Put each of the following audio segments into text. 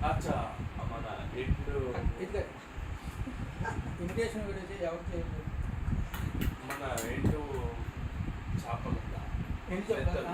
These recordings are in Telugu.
అచ్చా మన ఎండు ఇట్లా ఇమిటేషన్ వీడియో ఎవరు చేయలేదు. మన ఎండు చేపలు ఉందా ఎండు చేపలు,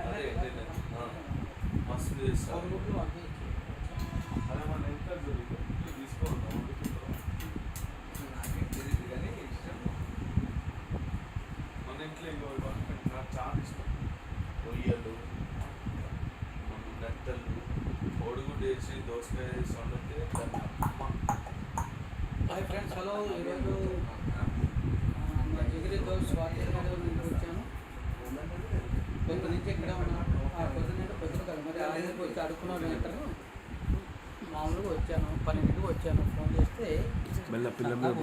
అదే మస్తు చేస్తారు. అదే మన ఎంత తీసుకోవాలి నాకేం తెలియదు కానీ ఇష్టం. మన ఇంట్లో ఇంకో నాకు చాలా ఇష్టం. రొయ్యలు, నెత్తలు, కోడిగుడ్డు వేసి దోసకాయ వేసి వండితే దాన్ని హాయ్ ఫ్రెండ్స్, హలో. ఈరోజు మా జిగిరితో స్వాతి నుండి వచ్చాను. కొంత నుంచి ఇక్కడ ఉన్నాను. పొద్దున కదా మరి ఆయనకు వచ్చి అడుక్కున్నాను. అంటారు మామూలుగా వచ్చాను, 12కి వచ్చాను. ఫోన్ చేస్తే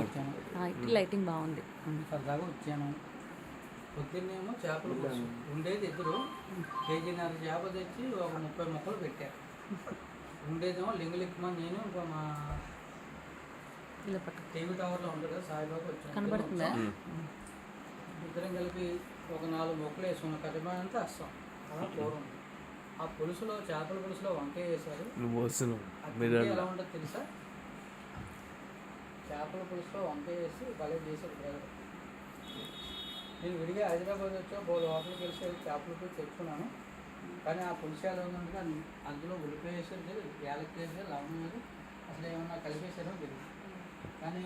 వచ్చాను. లైటింగ్ బాగుంది. సరదాగా వచ్చాను. పొద్దున్నేమో చేపలు పులుసు ఉండేది ఇద్దరు. కేజీన్నర చేప తెచ్చి ఒక 30 ముక్కలు పెట్టారు. ఉండేదేమో లింగలిక్కమని నేను ఇంకో మా టీవీ టవర్లో ఉంటుంది కదా సాయిబాబు వచ్చాను. కనబడుతుందా? ఇద్దరం కలిపి ఒక 4 ముక్కలు వేసుకున్న కరిమాయ అంతా వస్తాం అలా కూర ఉంది. ఆ పులుసులో చేపల పులుసులో వంకాయ వేశారు. ఎలా ఉంటుందో తెలుసా? చేపల పులుసులో వంకాయ వేసి భలే చేశారు డ్రైవర్. నేను విడిగా హైదరాబాద్ వచ్చా బోల్ హోటల్కి వెళ్ళి చేపల పులుసు తెచ్చుకున్నాను. కానీ ఆ పులుసు ఎలా ఉందంటే అందులో ఉల్లిపాయ వేసారు తెలియదు, యాలక్కి వేసారు, లవంగం వేసారు, అసలు ఏమన్నా కలిపేసారో తెలియదు. కానీ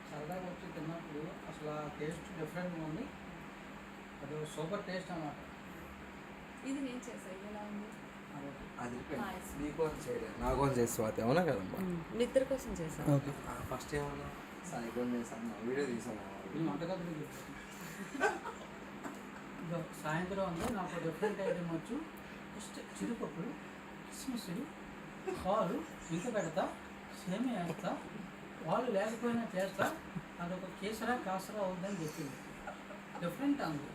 సరదాగా వచ్చి తిన్నప్పుడు అసలు ఆ టేస్ట్ డిఫరెంట్గా ఉంది. అది సూపర్ టేస్ట్ అన్నమాట. ఇది నేను చేసాను. ఎలా ఉంది? అది నీకోసం చేయలేదు, నా కోసం చేసి స్వాతి. అవునా కదమ్మా? మీ ఇద్దరి కోసం చేశాను. ఓకే, ఫస్ట్ ఏమన్నా సాయికోసం చేశాను, వీడియో తీసాను. వంటగదులు సాయంత్రం ఉంది. నాకు డిఫరెంట్ ఐటమ్ వచ్చు. ఫస్ట్ చిరుపప్పులు, కిస్మిస్లు, పాలు ఇంక పెడతా, సేమియా వేస్తా, వాళ్ళు లేకపోయినా చేస్తా. అదొక కేసరా కాసరా అవుద్దని చెప్పింది. డిఫరెంట్ అంది.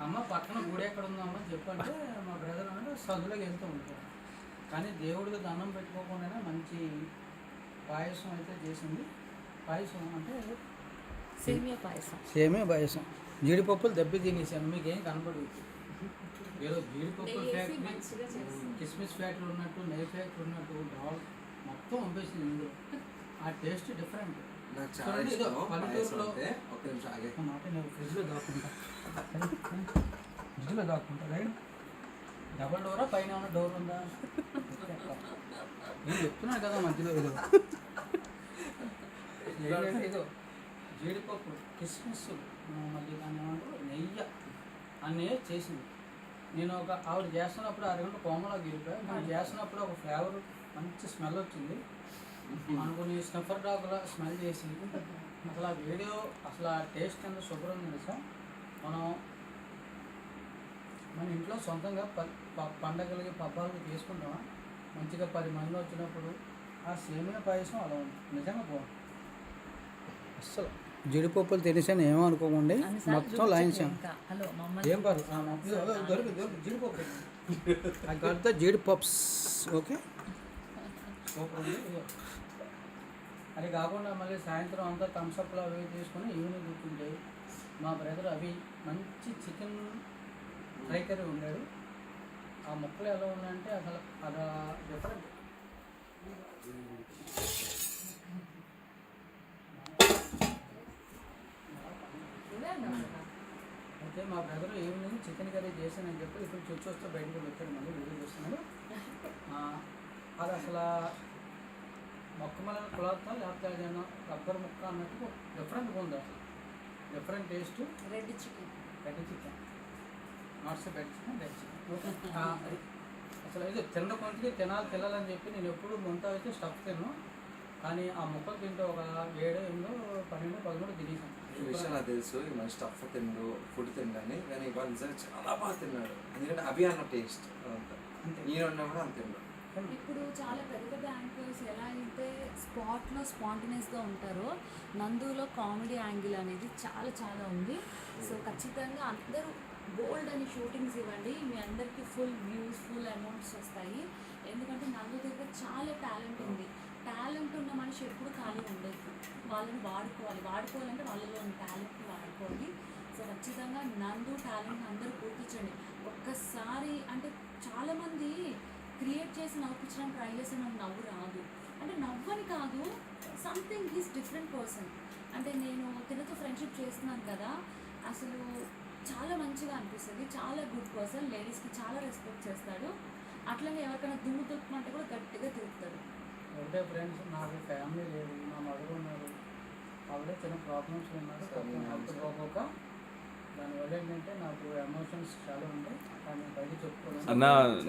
అమ్మ పక్కన గుడి ఎక్కడ ఉందమ్మా చెప్పంటే మా బ్రదర్ అంటే సందులోకి వెళ్తూ ఉంటాడు. కానీ దేవుడికి దండం పెట్టుకోకుండానే మంచి పాయసం అయితే చేసింది. పాయసం అంటే సేమియా పాయసం. జీడిపప్పులు దెబ్బి తినేసాను. మీకు ఏం కనపడదు. ఏదో జీడిపప్పుల ఫ్యాక్టరీ, కిస్మిస్ ఫ్యాక్టరీ ఉన్నట్టు, నెయ్యి ఫ్యాక్టరీ ఉన్నట్టు డాల్ మొత్తం పంపేసింది ఇందులో. ఆ టేస్ట్ డిఫరెంట్. పల్లెటూరులో మాట నేను ఫ్రిడ్జ్లో దాక్కుంటా రైట్. డబల్ డోరా పైన ఉన్న డోర్ ఉందా? నేను చెప్తున్నాను కదా మధ్యలో ఏదో ఏదో జీడిపప్పు, కిస్మిస్, మళ్ళీ దాన్ని ఏమంటారు నెయ్యి అన్నీ చేసింది. నేను ఒక ఆవిడ చేస్తున్నప్పుడు అరగంట కోమలోకి వెళ్ళిపోయాను. నేను చేస్తున్నప్పుడు ఒక ఫ్లేవర్ మంచి స్మెల్ వచ్చింది. అనుకుని స్నఫర్ డాగ్లా స్మెల్ చేసి అసలు ఆ వీడియో అసలు ఆ టేస్ట్ ఎంత శుభ్రం తెలుసా. మన ఇంట్లో సొంతంగా పండగలకి పబ్బాలకి చేసుకుంటామా మంచిగా 10 మంది వచ్చినప్పుడు ఆ సేమియా పాయసం అలా ఉంది. నిజంగా బాగుంది. అస్సలు జీడిపప్పులు తెలిసాను ఏమనుకోకండి, మొత్తం లాయించాం. ఏం పర్లేదు దొరికి జీడిపప్పు అది జీడిపప్స్. ఓకే, అది కాకుండా మళ్ళీ సాయంత్రం అంతా థమ్స్అప్లో అవి తీసుకొని ఈవినింగ్ కూర్చుంటే మా బ్రదర్ అవి మంచి చికెన్ ఫ్రై కర్రీ ఉన్నాడు. ఆ ముక్కలు ఎలా ఉన్నాయంటే అసలు అది డిఫరెంట్. అయితే మా బ్రదర్ ఈవినింగ్ చికెన్ కర్రీ చేశానని చెప్పి ఇప్పుడు చూసి వస్తే బయటకు వచ్చాడు. మళ్ళీ వీడియో చూస్తున్నాడు. అది అసలు మొక్కమల కులాతో లేకపోతే ఏదైనా రబ్బర్ ముక్క అన్నట్టు డిఫరెంట్గా ఉంది. అసలు different taste. Red chicken nuts bad chicken, red chicken. అది అసలు ఇది తిన్న కొంచెం తినాలని చెప్పి నేను ఎప్పుడు ముంత అయితే స్టఫ్ తిన్నాను. కానీ ఆ ముక్కలు తింటే ఒక 7, 8, 12, 13 తినేసాను. ఈ విషయం నాకు తెలుసు. ఈ మంచి స్టఫ్ తిండు, ఫుడ్ తిండని. కానీ ఇవాళ నిజంగా చాలా బాగా తిన్నాడు. ఎందుకంటే అవి అన్న టేస్ట్ అంతా నేను ఉన్నా కూడా అంత తిన్నాడు. ఇప్పుడు చాలా పెద్ద పెద్ద యాంగిల్స్ ఎలా అయితే స్పాట్లో స్పాంటినియస్గా ఉంటారో, నందులో కామెడీ యాంగిల్ అనేది చాలా చాలా ఉంది. సో ఖచ్చితంగా అందరూ బోల్డ్ అని షూటింగ్స్ ఇవ్వండి. మీ అందరికీ ఫుల్ వ్యూస్, ఫుల్ అమౌంట్స్ వస్తాయి. ఎందుకంటే నందు దగ్గర చాలా టాలెంట్ ఉంది. టాలెంట్ ఉన్న మనిషి ఎప్పుడు ఖాళీ ఉండదు. వాళ్ళని వాడుకోవాలంటే వాళ్ళలో ఉన్న టాలెంట్ని వాడుకోవాలి. సో ఖచ్చితంగా నందు టాలెంట్ని అందరూ గుర్తించండి. ఒక్కసారి అంటే చాలామంది క్రియేట్ చేసి నవ్వుపించడానికి ట్రై చేస్తే నాకు నవ్వు రాదు. అంటే నవ్వని కాదు, సంథింగ్ ఈజ్ డిఫరెంట్ పర్సన్. అంటే నేను తినతో ఫ్రెండ్షిప్ చేస్తున్నాను కదా, అసలు చాలా మంచిగా అనిపిస్తుంది. చాలా గుడ్ పర్సన్, లేడీస్కి చాలా రెస్పెక్ట్ చేస్తాడు. అట్లనే ఎవరికైనా దుమ్ము దులుపుమంటే కూడా గట్టిగా తిరుగుతాడు. ఒకటే ఫ్రెండ్స్, నాకు ఫ్యామిలీ లేదు, నా మదర్ ఉన్నారు, ఆవిడ చిన్న ప్రాబ్లమ్స్ ఉన్నారు, హెల్త్ బాగోక. దానివల్ల ఏంటంటే నాకు ఎమోషన్స్ చాలా ఉంటాయి, కానీ బయట చెప్పుకోవడం. అన్న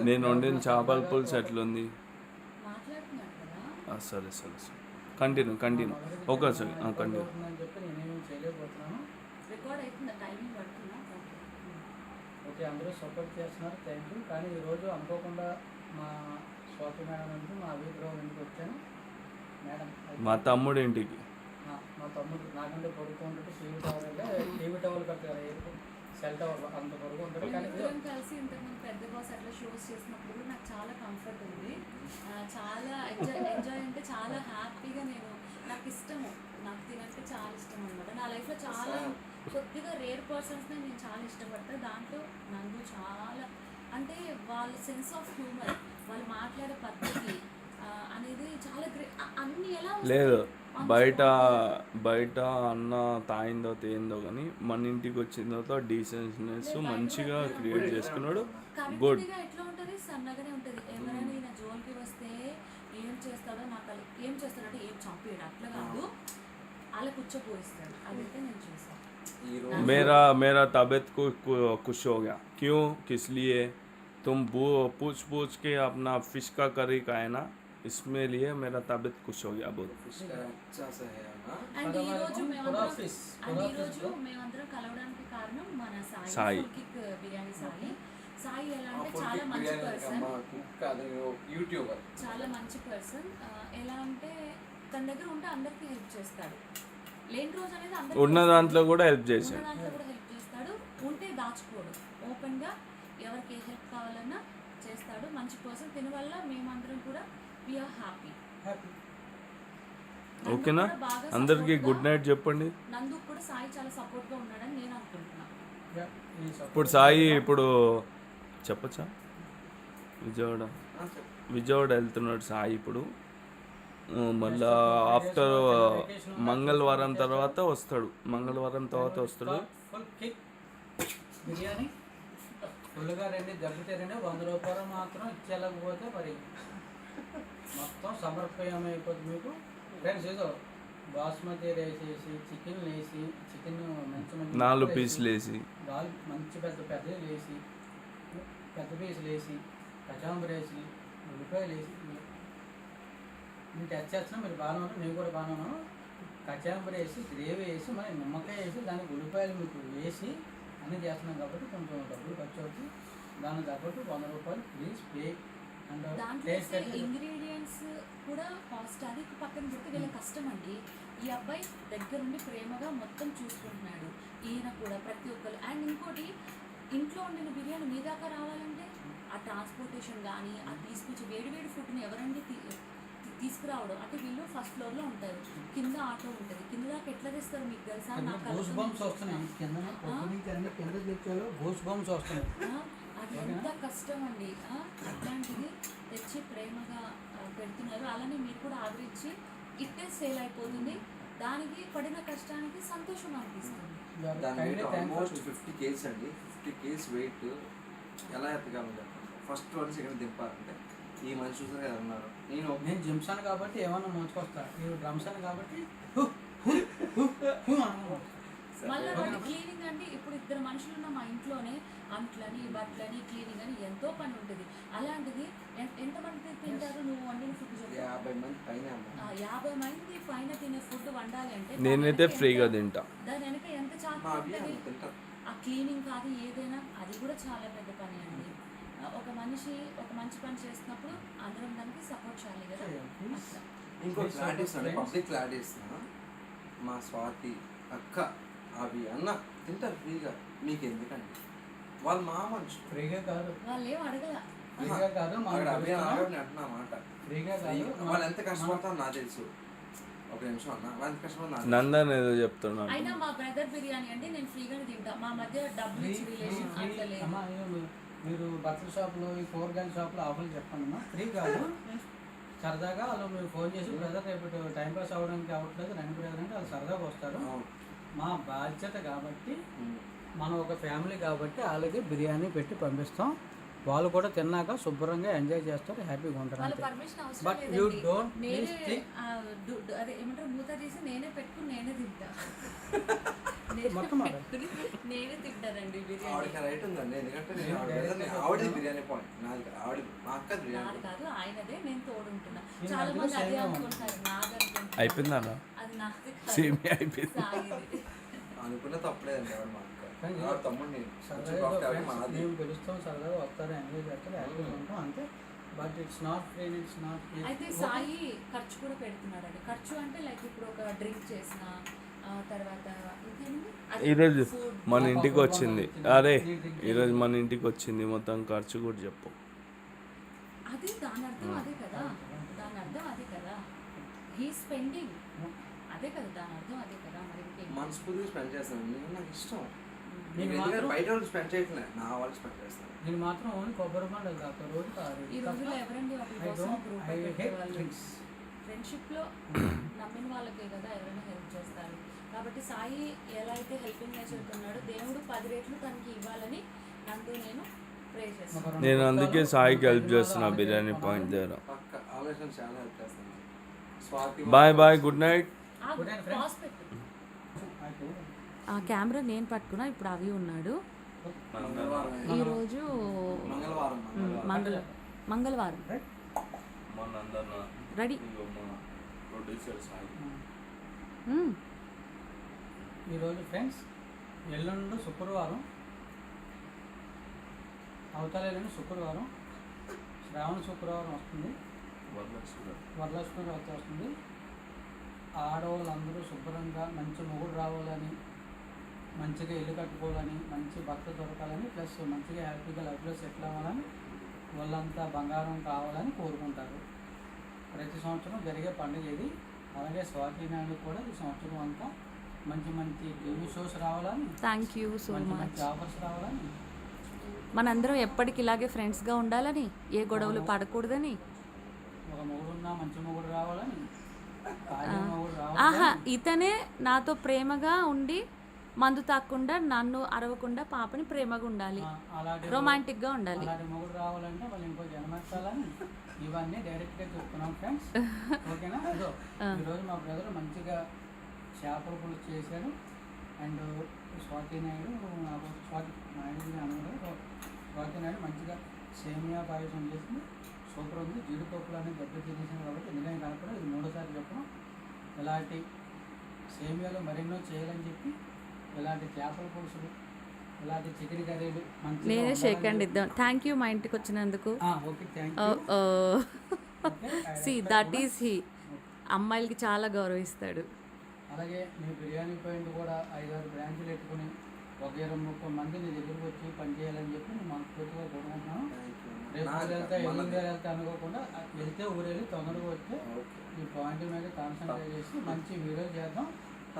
నేను వండిన చేపల పులుసు ఎట్లుంది? మాట్లాడుతున్నాడు కదా. సరే కంటిన్యూ ఓకే సార్ కంటిన్యూ. అని చెప్పి నేనేమి చేయలేకపోతున్నాను. రికార్డ్ అవుతుందా? టైమింగ్ పడుతుందా? ఓకే, అందరూ సపోర్ట్ చేస్తున్నారు, థ్యాంక్ యూ. కానీ ఈరోజు అనుకోకుండా మా స్వాతి మేడం నుంచి మా అభిప్రాయం ఇంటికి వచ్చాను. మేడం మా తమ్ముడు ఇంటికి, మా తమ్ముడు నాకంటే పొడుగు ఉంటాడు. టీవీ టవర్ కట్టారు, సెల్ టవర్ అంత పొడుగు ఉంటాడు. కానీ ఇద్దరం కలిసి ఇంతకుముందు పెద్ద బాస్ అట్లా షోస్ చేసినప్పుడు కూడా నాకు చాలా కంఫర్ట్ ఉంది. చాలా ఎంజాయ్ అంటే చాలా హ్యాపీగా నాకు ఇష్టము, నాకు తినంటే చాలా ఇష్టం అనమాట. నా లైఫ్లో చాలా కొద్దిగా రేర్ పర్సన్స్ని నేను చాలా ఇష్టపడతాను. దాంట్లో నన్ను చాలా అంటే వాళ్ళ సెన్స్ ఆఫ్ హ్యూమర్, వాళ్ళు మాట్లాడే పద్ధతి అనేది చాలా అన్ని ఎలా లేదు బయట అన్న తాయిందో తేయిందో కానీ మన ఇంటికి వచ్చిన తర్వాత డీసెన్స్నెస్ మంచిగా క్రియేట్ చేసుకున్నాడు. గుడ్. ఎట్లా ఉంటుంది, సన్నగానే ఉంటుంది. ఎవరైనా ఈయన జోలికి వస్తే ఏం చేస్తాడో నాకు ఏం చేస్తాడంటే ఏం చంపేయడు అట్లా కాదు, అలా కూర్చోపోయిస్తాడు. అదైతే నేను చూసాను. मेरा तबीयत को खुश हो गया. क्यों? किस लिए? तुम पूछ के अपना फिश का करी का है ना, इसमें लिए मेरा तबीयत खुश हो गया बहुत. అండ్ ఈ రోజు మేమందరం కలవడానికి కారణం మన సాయి కిక్ బిర్యానీ సాయి ఎలా అంటే చాలా మంచి పర్సన్, చాలా మంచి పర్సన్. ఎలా అంటే తన దగ్గర ఉంటే అందరికీ హెల్ప్ చేస్తాడు. లేని రోజు అనేది అందరికీ ఉన్న దాంట్లో కూడా హెల్ప్ చేస్తాడు. ఉంటే దాచుకోడు, ఓపెన్గా ఎవరికి ఏ హెల్ప్ కావాలన్నా చేస్తాడు. మంచి పర్సన్. దీనివల్ల మేమందరం కూడా వీఆర్ హ్యాపీ. ఓకేనా? అందరికీ గుడ్ నైట్ చెప్పండి. నందుకు కూడా సాయి చాలా సపోర్ట్గా ఉన్నాడని నేను అనుకుంటున్నాను. ఇప్పుడు సాయి ఇప్పుడు చెప్పచ్చా, విజయవాడ వెళ్తున్నాడు సాయి ఇప్పుడు. మళ్ళా ఆఫ్టర్ మంగళవారం తర్వాత వస్తాడు. ఫుల్ కిక్ బిర్యానీ ఫుల్గా రండి, దెబ్బతీరండి. 100 రూపాయలు మాత్రం ఇచ్చేయలేకపోతే మరి మొత్తం సమర్పయం అయిపోతుంది మీకు. ఫ్రెండ్స్ ఏదో బాస్మతి రైస్ వేసి చికెన్ వేసి, చికెన్ మంచి 4 పీసులు వేసి, మంచి పెద్దవి వేసి, పెద్ద పీసులు వేసి, కచాంబరి వేసి, ఉల్లిపాయలు వేసి, నేను టచ్ చేస్తున్నా, మీరు బాగానే ఉన్నారు, నేను కూడా బాగానే ఉన్నాను. కచాంబరి వేసి, గ్రేవీ వేసి, మరి నిమ్మకాయ వేసి, దానికి ఉల్లిపాయలు మీకు వేసి అన్నీ చేస్తున్నాం కాబట్టి కొంచెం డబ్బులు ఖర్చు అవుతుంది. దానికి తగ్గట్టు 100 రూపాయలు ప్లీజ్ పే. దాంట్లో ఇంగ్రీడియంట్స్ కూడా కాస్ట్, అది పక్కన పెడితే వీళ్ళ కష్టం అండి. ఈ అబ్బాయి దగ్గరుండి ప్రేమగా మొత్తం చూసుకుంటున్నాడు, ఈయన కూడా ప్రతి ఒక్కరు. అండ్ ఇంకోటి, ఇంట్లో వండిన బిర్యానీ మీ దాకా రావాలంటే ఆ ట్రాన్స్పోర్టేషన్ కానీ, ఆ తీసుకొచ్చి వేడి ఫుడ్ని ఎవరండి తీసుకురావడం. అంటే వీళ్ళు ఫస్ట్ ఫ్లోర్లో ఉంటారు, కింద ఆటో ఉంటుంది, కింద దాకా ఎట్లా తెస్తారు మీకు తెలుసా? అది ఎంత కష్టం అండి. అట్లాంటిది తెచ్చి ప్రేమగా పెడుతున్నారు. అలానే మీరు కూడా ఆదరించి ఇట్టే సేల్ అయిపోతుంది. దానికి పడిన కష్టానికి సంతోషం అనిపిస్తుంది. ఆల్మోస్ట్ 50 kgs అండి. 50 kgs వెయిట్ ఎలా ఎత్తగలను? ఫస్ట్ వన్ సెకండ్ దింపాలంటే ఈ మనిషి చూసారు కదా ఉన్నారు. నేను జిమ్సాను కాబట్టి ఏమన్నా ముంచుకొస్తా, మీరు డ్రమ్సాను కాబట్టి మళ్ళీ క్లీనింగ్ అండి. ఇప్పుడు 2 మనుషులు ఉన్న మా ఇంట్లోనే అంట్లని, బట్టలని, క్లీనింగ్ అని ఎంతో పని ఉంటుంది. అలాంటిది ఎంతమంది తింటారు నువ్వు వండిన ఫుడ్? 50 మంది పైన. 50 మంది పైన తినే ఫుడ్ వండాలి అంటే నేనైతే ఫ్రీగా తింటా. దాని వెనక ఎంత చాలా ఉంటుంది. ఆ క్లీనింగ్ కాదు ఏదైనా, అది కూడా చాలా పెద్ద పని అండి. ఒక మనిషి ఒక మంచి పని చేస్తున్నప్పుడు అందరం దానికి సపోర్ట్ చేయాలి కదా. ఇంకో క్లారిటీస్ అండి, పబ్లిక్ క్లారిటీస్. మా స్వాతి అక్క అవి అన్న తింటారు ఫ్రీగా, మీకు ఎందుకండి? వాళ్ళు మా మనిషి. ఫ్రీగా కాదు, వాళ్ళు ఏం అడగల. ఫ్రీగా కాదు, అంటున్నా మాట. ఫ్రీగా కాదు, వాళ్ళు ఎంత కష్టపడతారో నాకు తెలుసు. ఒక నిమిషం అన్న, వాళ్ళు ఎంత కష్టపడతారు నందన్ ఏదో చెప్తున్నాను. అయినా మా బ్రదర్ బిర్యానీ అంటే నేను ఫ్రీగానే తింటా. మా మధ్య డబ్బులు ఇచ్చి రిలేషన్ అట్లా లేదు. మీరు బట్టల షాప్లో ఈ కూరగాయల షాప్లో ఆఫర్లు చెప్పండి అమ్మా, ఫ్రీ కాదు. సరదాగా వాళ్ళు మీరు ఫోన్ చేసి బ్రదర్ రేపు టైం పాస్ అవ్వడానికి అవ్వట్లేదు రండి బ్రదర్ అంటే వాళ్ళు సరదాగా వస్తారు. అవును. మా బాధ్యత కాబట్టి ఉమ్. మనం ఒక ఫ్యామిలీ కాబట్టి వాళ్ళకి బిర్యానీ పెట్టి పంపిస్తాం. వాళ్ళు కూడా తిన్నాక శుభ్రంగా ఎంజాయ్ చేస్తారు, హ్యాపీగా ఉంటారు వాళ్ళ అంతే. పర్మిషన్ అవసరం But you లేదండి. don't నేనే please think- అదే ఏమంటారు మూత తీసి నేనే పెట్టుకుని నేనే తింటా. మొత్తం నేనే అదే. పెట్టుకుని నేనే తింటానండి బిర్యానీ. ఆవిడకి రైట్ ఉందండి, ఎందుకంటే నేను నేను ఆవిడ direct మీద గా ఆవిడది చెప్తున్నా. బిర్యానీ పాయింట్, నాది కాదు. ఆవిడ మా అక్క బిర్యానీ నాది కాదు ఆయనదే, నేను తోడుంటున్నా. నేను చాలా మధ్యలో మంది అదే సేమ్యా అనుకుంటారు, నాది అనుకుంటారు. అయిపోయిందా అది నాది కాదు. సేమియా అయిపోయింది. సాయిది. అనుకున్న తప్పలేదండి ఆవిడ మా అక్క. కానీ ఆవిడ తమ్ముడు నేను సరదాగా కాబట్టి మాది. మేము పిలుస్తాం, సరదాగా వస్తారు, ఎంజాయ్ చేస్తారు, హ్యాపీగా ఉంటాం అంతే. But it's not free, it's not అయితే సాయి ఖర్చు కూడా పెడుతున్నాడండి. ఖర్చు అంటే లైక్ ఇప్పుడు ఒక డ్రింక్ చేసిన తర్వాత ఇంకేంటి? అది ఈరోజు food. మన ఇంటికి వచ్చింది, అరే ఈరోజు మన ఇంటికి వచ్చింది, మొత్తం ఖర్చు కూడా చెప్పు. అది దాని అర్థం అదే కదా, దాని అర్థం అదే కదా, హీ స్పెండింగ్ అదే కదా, దాని అర్థం అదే కదా. మరి ఇంకేం? మనస్ఫూర్తిగా స్పెండ్ చేస్తాను, నేను నాకు ఇష్టం. నేను నేను ఎందుకంటే మాత్రం- బయట వాళ్ళు స్పెండ్ చేయట్లేదు, నా వాళ్ళు స్పెండ్ చేస్తాను. నేను మాత్రం ఓన్లీ కొబ్బరి బండలు తాగుతా రోజు ఈ రోజుల్లో ఎవరండి ఒకరి ఐ కోసం డోంట్ ఒక ఐ రూపాయి హేట్ పెట్టేవాళ్ళు? డ్రింక్స్. ఫ్రెండ్షిప్లో నమ్మిన వాళ్ళకే కదా ఎవరైనా హెల్ప్ చేస్తారు. కాబట్టి సాయి ఎలా అయితే హెల్పింగ్ నేచర్కి ఉన్నాడో దేవుడు 10 రెట్లు తనకి ఇవ్వాలని నందు నేను ప్రే చేస్తాను. నేను అందుకే సాయికి హెల్ప్ చేస్తున్నా బిర్యానీ పాయింట్ దగ్గర. పక్క ఆలోచన చాలా హెల్ప్ చేస్తాను. Swathi bye bye, good night. Good night, friends. Pause పెట్టు. ఆ కెమెరా నేను పట్టుకున్నా, ఇప్పుడు అవి ఉన్నాడు. మంగళవారం ఈరోజు మంగళవారం మంగళవారం రెడీ. ఈరోజు ఫ్రెండ్స్ ఎల్లుండి శుక్రవారం, అవతల ఎల్లుండి శుక్రవారం, శ్రావణ శుక్రవారం వస్తుంది, వరలక్ష్మి వ్రతం వస్తుంది. ఆడవాళ్ళందరూ శుభ్రంగా మంచి మొగుడు రావాలని, మంచిగా ఇల్లు కట్టుకోవాలని, మంచి భర్త దొరకాలని, ప్లస్ మంచిగా హ్యాపీగా లైఫ్లో సెటిల్ అవ్వాలని, వాళ్ళంతా బంగారం కావాలని కోరుకుంటారు. ప్రతి సంవత్సరం జరిగే పండుగ ఇది. అలాగే స్వాతి నాయుడు కూడా ఈ సంవత్సరం అంతా మంచి మంచి టీవీ షోస్ రావాలని, థ్యాంక్ యూ సో మంచి మచ్. మంచి ఆఫర్స్ రావాలని, మనందరం ఎప్పటికి ఇలాగే ఫ్రెండ్స్గా ఉండాలని, ఏ గొడవలు పడకూడదని. ఒక మొగుడున్నా మంచి మొగుడు రావాలని, భార్య మొగుడు ఆహా, రావాలని. ఇతనే నాతో ప్రేమగా ఉండి మందు తాకుండా నన్ను అరవకుండా పాపని ప్రేమగా ఉండాలి, అలాంటి రొమాంటిక్గా ఉండాలి. అలాంటి మొగుడు రావాలంటే వాళ్ళు ఇంకో జన్మెత్తాలని ఇవన్నీ డైరెక్ట్గా చెప్తున్నాం ఫ్రెండ్స్. ఓకేనా? ఇదో ఈరోజు మా బ్రదర్ మంచిగా చేపల పులుసు చేశాడు. అండ్ స్వాతి నాయుడు, నాకు స్వాతి నాయుడు అనగా స్వాతి నాయుడు మంచిగా సేమియా పాయసం చేసింది, సూపర్ ఉంది. జీడిపప్పులు అనేది దెబ్బ తినేసాను కాబట్టి ఎందుకని కనుక ఇది 3వ సారి చెప్పడం. ఇలాంటి సేమియాలు మరెన్నో చేయాలని చెప్పి, ఇలాంటి చేపల పులుసులు, ఇలాంటి చికెన్ కర్రీలు మంచిగా నేనే ఉండాలని షేక్ హ్యాండ్ చెప్పి- ఇద్దాం. థ్యాంక్ యూ మా ఇంటికి వచ్చినందుకు. Okay, thank you. See that is he. అమ్మాయిలకి చాలా గౌరవిస్తాడు. అలాగే మీ బిర్యానీ పాయింట్ కూడా 5-6 బ్రాంచులు పెట్టుకుని ఒక 20-30 మంది నీ దగ్గరికి వచ్చి పని చేయాలని చెప్పి నేను మనస్ఫూర్తిగా కోరుకుంటున్నాను. రేపు ఊరు వెళ్తే ఎల్లుండి వెళ్తే అనుకోకుండా వెళ్తే ఊరెళ్ళి తొందరగా వస్తే ఈ పాయింట్ మీద కాన్సన్ట్రేట్ చేసి మంచి వీడియో చేద్దాం.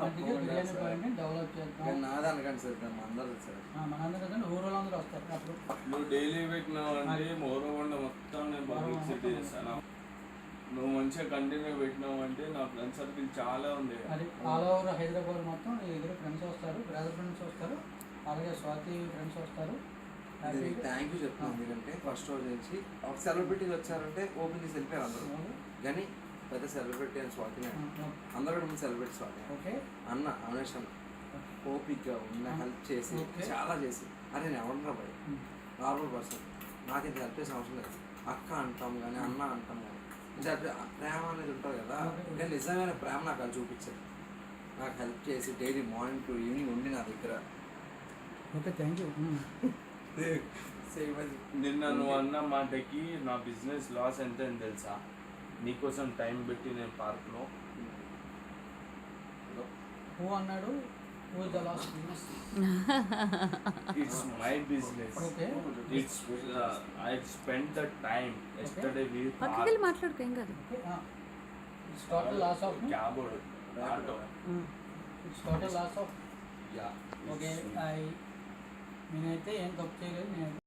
మంచిగా బిర్యానీ పాయింట్ని డెవలప్ చేద్దాం. నాది అనకండి సార్, అందరూ సార్. మనందరూ కానీ ఊళ్ళందరూ వస్తారు అప్పుడు. నువ్వు డైలీ పెట్టినావంటే మోరవండ మొత్తం నేను పబ్లిసిటీ చేస్తాను. నువ్వు మంచిగా కంటిన్యూ పెట్టినావంటే నా ఫ్రెండ్ సర్కిల్ చాలా ఉంది. అది ఆల్ ఓవర్ హైదరాబాద్ మొత్తం నీ దగ్గర ఫ్రెండ్స్ వస్తారు, బ్రదర్ ఫ్రెండ్స్ వస్తారు, అలాగే స్వాతి ఫ్రెండ్స్ వస్తారు. హ్యాపీగా థ్యాంక్ యూ చెప్తాను, ఎందుకంటే ఫస్ట్ రోజు నుంచి ఒక సెలబ్రిటీలు వచ్చారంటే ఓపెన్ చేసి వెళ్ళిపోయారు అందరూ. కానీ పెద్ద సెలబ్రిటీ అని స్వాతి అందరూ కూడా ముందు సెలబ్రిటీ స్వాతి ఓకే. అన్న అవినేష్ అన్న ఓపిక్గా ఉన్న హెల్ప్ చేసి Okay. చాలా చేసి, అరే నేను ఎవరన్నా భయ నార్మల్ పర్సన్, నాకు ఇంత హెల్ప్ చేసిన అవసరం లేదు. అక్క అంటాం కానీ అన్న అంటాం కానీ ఇంకా ప్రేమ అనేది ఉంటుంది కదా. Okay. కానీ నిజమైన ప్రేమ నాకు అది చూపించారు. నాకు హెల్ప్ చేసి డైలీ మార్నింగ్ టు ఈవినింగ్ ఉండి నా దగ్గర ఓకే, థ్యాంక్ యూ. సేమ్ అది నిన్న నువ్వు అన్న మాటకి నా బిజినెస్ లాస్ ఎంత అని తెలుసా? నీకోసం టైం పెట్టి నేను పార్క్లో హూ అన్నాడు? Who the last business? It's my business. Okay. It's I spend the time yesterday with పక్కకి వెళ్ళి మాట్లాడుకో, ఏం కాదు. Okay. It's total loss of cab auto. It's total loss of. Ya okay, నేనైతే ఏం తప్పు చేయలేదు. నేను